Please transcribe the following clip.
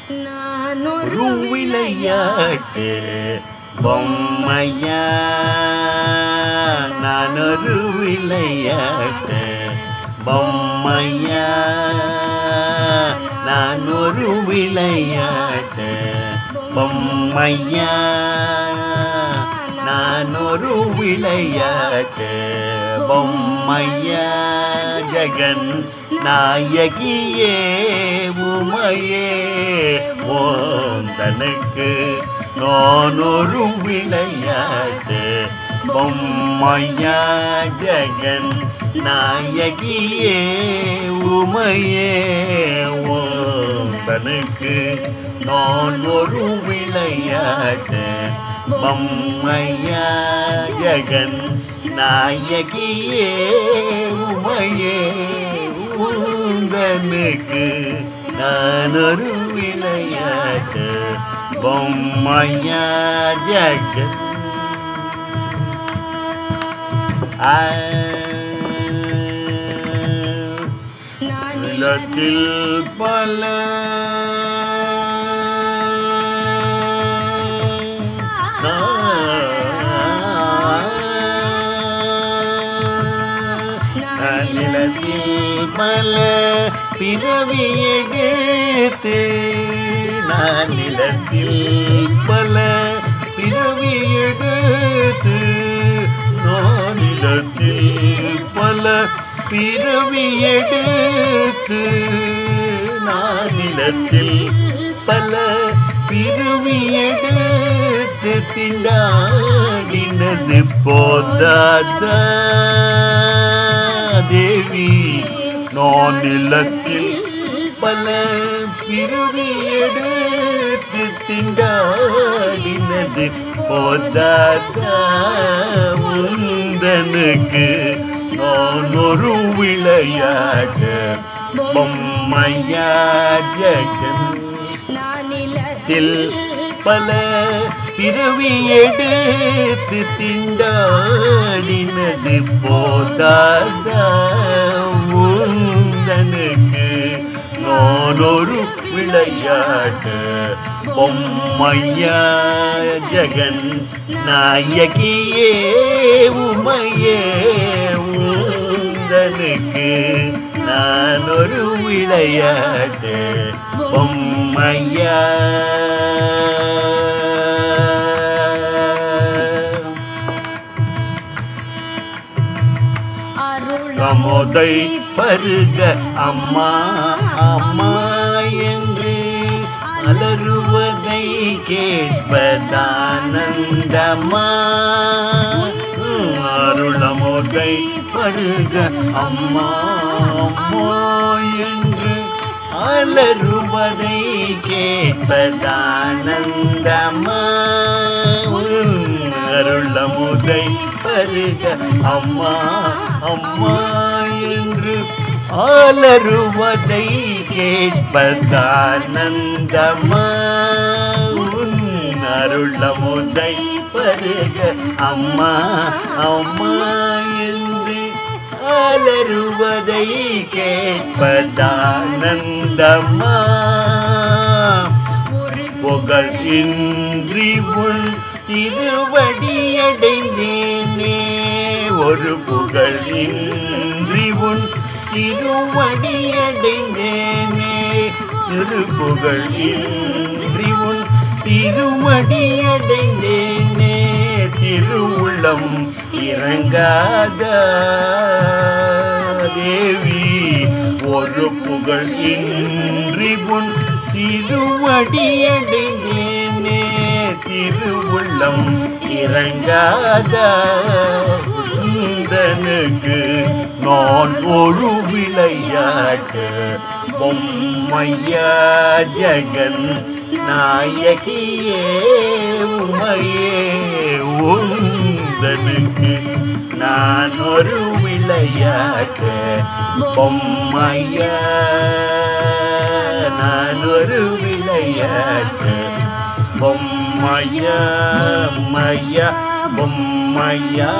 ஒரு விளையாட்டு பொம்மையா, நான் ஒரு விளையாட்டு பொம்மையா, நான் ஒரு விளையாட்டு பொம்மையா, நான் ஒரு விளையாட்டு பொம்மையா, ஜெகன் நாயகியே உமையே ஓந்தனுக்கு நான் ஒரு விளையாட்டு பொம்மையா, ஜெகன் நாயகியே உமையே ஓந்தனுக்கு நான் ஒரு விளையாட்டு பொம்மையா, ஜெகன் நாயகியே உமையே உந்தனுக்கு நான் ஒரு விளையாட்டு பொம்மையா, ஜெகன் நிலத்தில் பல நிலத்தில் பல பிறவி எடுத்து, நான் நிலத்தில் பல பிறவி எடுத்து, நான் நிலத்தில் பல பிறவி எடுத்து, நான் நிலத்தில் பல பிறவி எடுத்து திண்டாடினது போதாதா தேவி, நான் நிலத்தில் பல பிறவி எடுத்து திண்டாடினது போதாதா உந்தனுக்கு நான் ஒரு விளையாட்டு பொம்மையா, ஜெகன் நிலத்தில் பல பிறவி எடுத்து திண்டாடினது போதாதா உந்தனுக்கு நான் ஒரு விளையாட்டு பொம்மையா, ஜெகன் நாயகியே உமையே உந்தனுக்கு நான் ஒரு விளையாட்டு பொம்மையா. அமுதை பருக அம்மா அம்மா என்று அலறுவதை கேட்பதானந்தமா, அருளமுதை பருக அம்மா அம்மா என்று அலறுவதை கேட்பதானந்தமா, அருளமுதை பருக அம்மா அம்மா என்று அலறுவதை கேட்பதானந்தமா, அருளமுதை பருக அம்மா அம்மா என்று அலறுவதை கேட்பதானந்தமா, புகழ் இன்றி உன் திருவடியடைந்தேனே, ஒரு புகழ் இன்றி உன் திருவடியடைந்தேனே, திருப்புகழ் இன்றி உன் திருவடியடைந்தேனே, திருவுள்ளம் இறங்காத தேவி, ஒரு புகழ் இன்றி உன் திருவடியடைந்தேனே, திருவுள்ளம் இறங்காத உந்தனுக்கு நான் ஒரு விளையாட்டு பொம்மையா, ஜெகன் நாயகியே உமையே உந்தனுக்கு நான் ஒரு விளையாட்டு பொம்மையா, நான் ஒரு விளையாட்டு பொம்மையா, மையா பொம்மையா.